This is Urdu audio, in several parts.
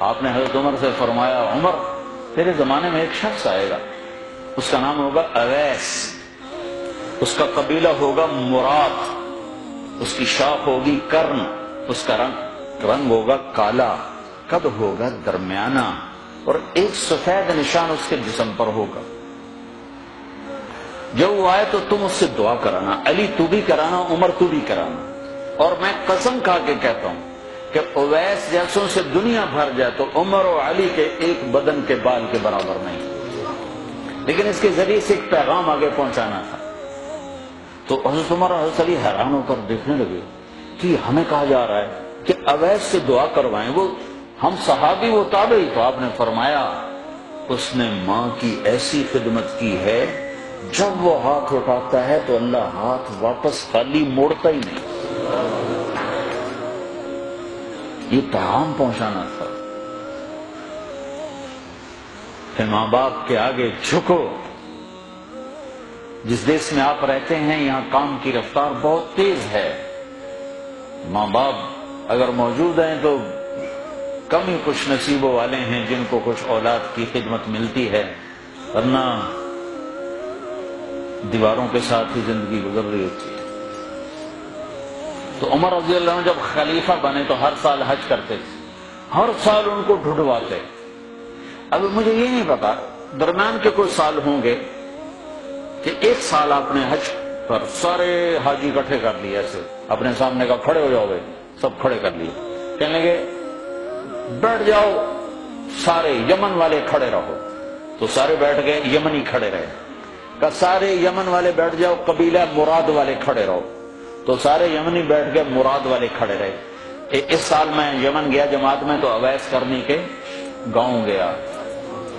آپ نے حضرت عمر سے فرمایا عمر تیرے زمانے میں ایک شخص آئے گا، اس کا نام ہوگا اویس، اس کا قبیلہ ہوگا مراد، اس کی شاخ ہوگی کرن، اس کا رنگ ہوگا کالا، قد ہوگا درمیانہ، اور ایک سفید نشان اس کے جسم پر ہوگا۔ جب وہ آئے تو تم اس سے دعا کرانا، علی تو بھی کرانا، عمر تو بھی کرانا، اور میں قسم کھا کے کہتا ہوں کہ اویس جیسوں سے دنیا بھر جائے تو عمر و علی کے ایک بدن کے بال کے برابر نہیں، لیکن اس کے ذریعے سے ایک پیغام آگے پہنچانا تھا۔ تو حضرت عمر اور حضرت علی حیران ہو کر دیکھنے لگے کہ ہمیں کہا جا رہا ہے کہ اویس سے دعا کروائیں، وہ ہم صحابی وہ تابعی۔ تو آپ نے فرمایا اس نے ماں کی ایسی خدمت کی ہے، جب وہ ہاتھ اٹھاتا ہے تو اللہ ہاتھ واپس خالی موڑتا ہی نہیں، یہ پیغام پہنچانا تھا کہ ماں باپ کے آگے جھکو۔ جس دیش میں آپ رہتے ہیں یہاں کام کی رفتار بہت تیز ہے، ماں باپ اگر موجود ہیں تو کم ہی کچھ نصیبوں والے ہیں جن کو کچھ اولاد کی خدمت ملتی ہے، ورنہ دیواروں کے ساتھ ہی زندگی گزر رہی ہوتی ہے۔ تو عمر رضی اللہ عنہ جب خلیفہ بنے تو ہر سال حج کرتے تھے، ہر سال ان کو ڈھونڈواتے۔ اب مجھے یہ نہیں پتا درمیان کے کوئی سال ہوں گے کہ ایک سال آپ نے حج پر سارے حاجی اکٹھے کر لیے، ایسے اپنے سامنے کا کھڑے ہو جاؤ گے، سب کھڑے کر لیے، کہنے لگے بیٹھ جاؤ سارے یمن والے کھڑے رہو، تو سارے بیٹھ گئے، یمنی کھڑے رہے، کہ سارے یمن والے بیٹھ جاؤ، قبیلہ مراد والے کھڑے رہو، تو سارے یمنی بیٹھ گئے، مراد والے کھڑے رہے۔ اس سال میں یمن گیا جماعت میں تو اویس کرنی کے گاؤں گیا،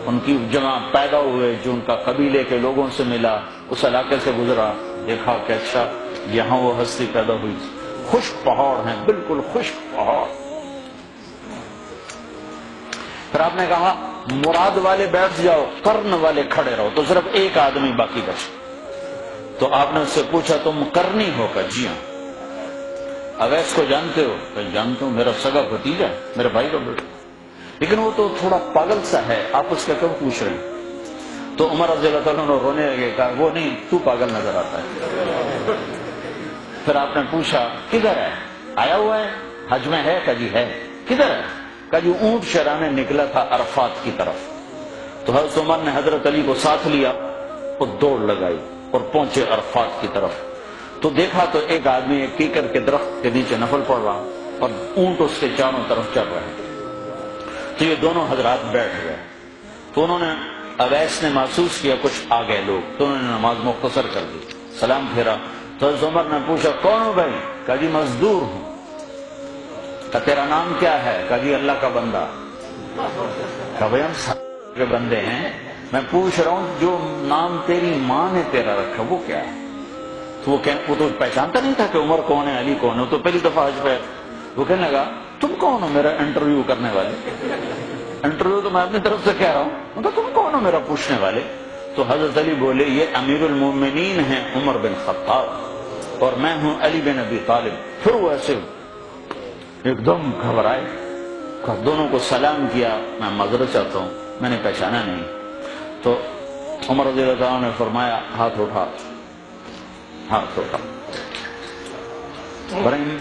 ان کی جمع پیدا ہوئے، جو ان کا قبیلے کے لوگوں سے ملا، اس علاقے سے گزرا، دیکھا کہ اچھا یہاں وہ ہستی پیدا ہوئی تھی، خشک پہاڑ ہیں، بالکل خشک پہاڑ۔ پھر آپ نے کہا مراد والے بیٹھ جاؤ، کرن والے کھڑے رہو، تو صرف ایک آدمی باقی بچا۔ تو آپ نے اس سے پوچھا تم کرنی ہو؟ کہ جی ہاں۔ اویس کو جانتے ہو؟ کہ جانتا ہوں، میرا سگا بھتیجا ہے، میرے بھائی کا بیٹا، لیکن وہ تو تھوڑا پاگل سا ہے، آپ اس کا کیوں پوچھ رہے ہیں؟ تو عمر رضی اللہ عنہ نے رونے لگے، کہا وہ نہیں، تو پاگل نظر آتا ہے۔ پھر آپ نے پوچھا کدھر ہے؟ آیا ہوا ہے حج میں؟ ہے؟ کہ جی ہے۔ کدھر ہے؟ کہ جی اونٹ چرانے نکلا تھا عرفات کی طرف۔ تو حضرت عمر نے حضرت علی کو ساتھ لیا اور دوڑ لگائی اور پہنچے عرفات کی طرف، تو دیکھا تو ایک آدمی ایک کیکر کے درخت کے نیچے نفل پڑھ رہا اور اونٹ اس کے چاروں طرف چل رہے ہیں۔ تو یہ دونوں حضرات بیٹھ گئے، تو انہوں نے اویس نے محسوس کیا کچھ آ گئے لوگ، تو انہوں نے نماز مختصر کر دی، سلام پھیرا۔ تو حضرت عمر نے پوچھا کون ہو بھائی؟ کہا جی مزدور ہوں۔ کہا تیرا نام کیا ہے؟ کہا جی اللہ کا بندہ۔ کہا بھائی ہم سارے کے بندے ہیں، میں پوچھ رہا ہوں جو نام تیری ماں نے تیرا رکھا وہ کیا ہے؟ تو وہ تو پہچانتا نہیں تھا کہ عمر کون ہے، علی کون ہے، تو پہلی دفعہ حج پہ وہ کہنے لگا تم کون ہو میرا انٹرویو کرنے والے؟ انٹرویو تو میں اپنی طرف سے کہہ رہا ہوں، تو تم کون ہو میرا پوچھنے والے؟ تو حضرت علی بولے یہ امیر المومنین ہیں عمر بن خطاب اور میں ہوں علی بن ابی طالب۔ پھر وہ ایسے ایک دم گھبرائے، دونوں کو سلام کیا، میں معذرت چاہتا ہوں میں نے پہچانا نہیں۔ تو عمر رضی اللہ عنہ نے فرمایا ہاتھ اٹھا، ہاتھ اٹھا۔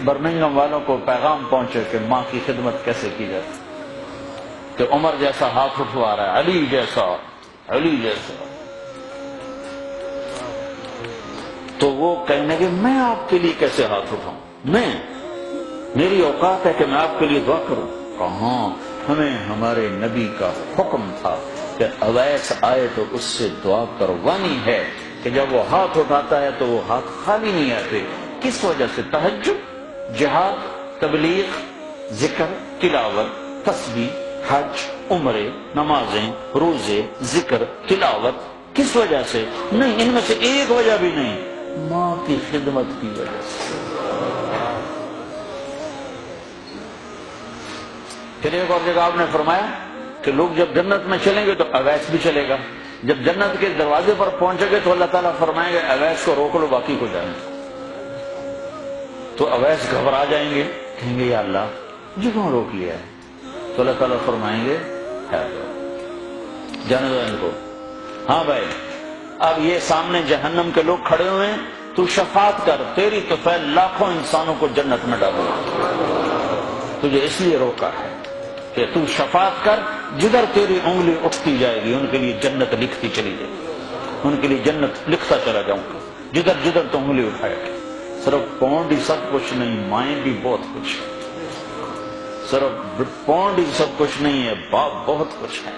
برمنگھم والوں کو پیغام پہنچے کہ ماں کی خدمت کیسے کی جائے، کہ عمر جیسا ہاتھ اٹھوا رہا ہے، علی جیسا، علی جیسا۔ تو وہ کہنے کہ میں آپ کے لیے کیسے ہاتھ اٹھاؤں، میری اوقات ہے کہ میں آپ کے لیے دعا کروں؟ کہاں، ہمیں ہمارے نبی کا حکم تھا کہ اویس آئے تو اس سے دعا کروانی ہے، کہ جب وہ ہاتھ اٹھاتا ہے تو وہ ہاتھ خالی نہیں آتے۔ کس وجہ سے؟ تہجد، جہاد، تبلیغ، ذکر، تلاوت، تسبیح، حج، عمرے، نمازیں، روزے، ذکر، تلاوت۔ کس وجہ سے؟ نہیں، ان میں سے ایک وجہ بھی نہیں، ماں کی خدمت کی وجہ سے۔ پھر ایک اور جگہ آپ نے فرمایا کہ لوگ جب جنت میں چلیں گے تو اویس بھی چلے گا، جب جنت کے دروازے پر پہنچے گے تو اللہ تعالیٰ فرمائیں گے اویس کو روک لو باقی کو جائیں۔ تو اویس گھبرا جائیں گے، کہیں گے یا اللہ مجھے کیوں روک لیا ہے؟ تو اللہ تعالیٰ فرمائیں گے جانے دو ان کو. ہاں بھائی اب یہ سامنے جہنم کے لوگ کھڑے ہوئے ہیں, تو شفاعت کر, تیری تو فعل لاکھوں انسانوں کو جنت میں ڈالو. تجھے اس لیے روکا ہے کہ تو شفاعت کر, جدھر تیری انگلی اٹھتی جائے گی ان کے لیے جنت لکھتی چلی جائے گی, ان کے لیے جنت لکھتا چلا جاؤں گا جدھر جدھر تو انگلی اٹھائے گی. صرف پونڈ ہی سب کچھ نہیں, مائیں بھی بہت کچھ ہے. صرف پونڈ ہی سب کچھ نہیں ہے, باپ بہت کچھ ہے.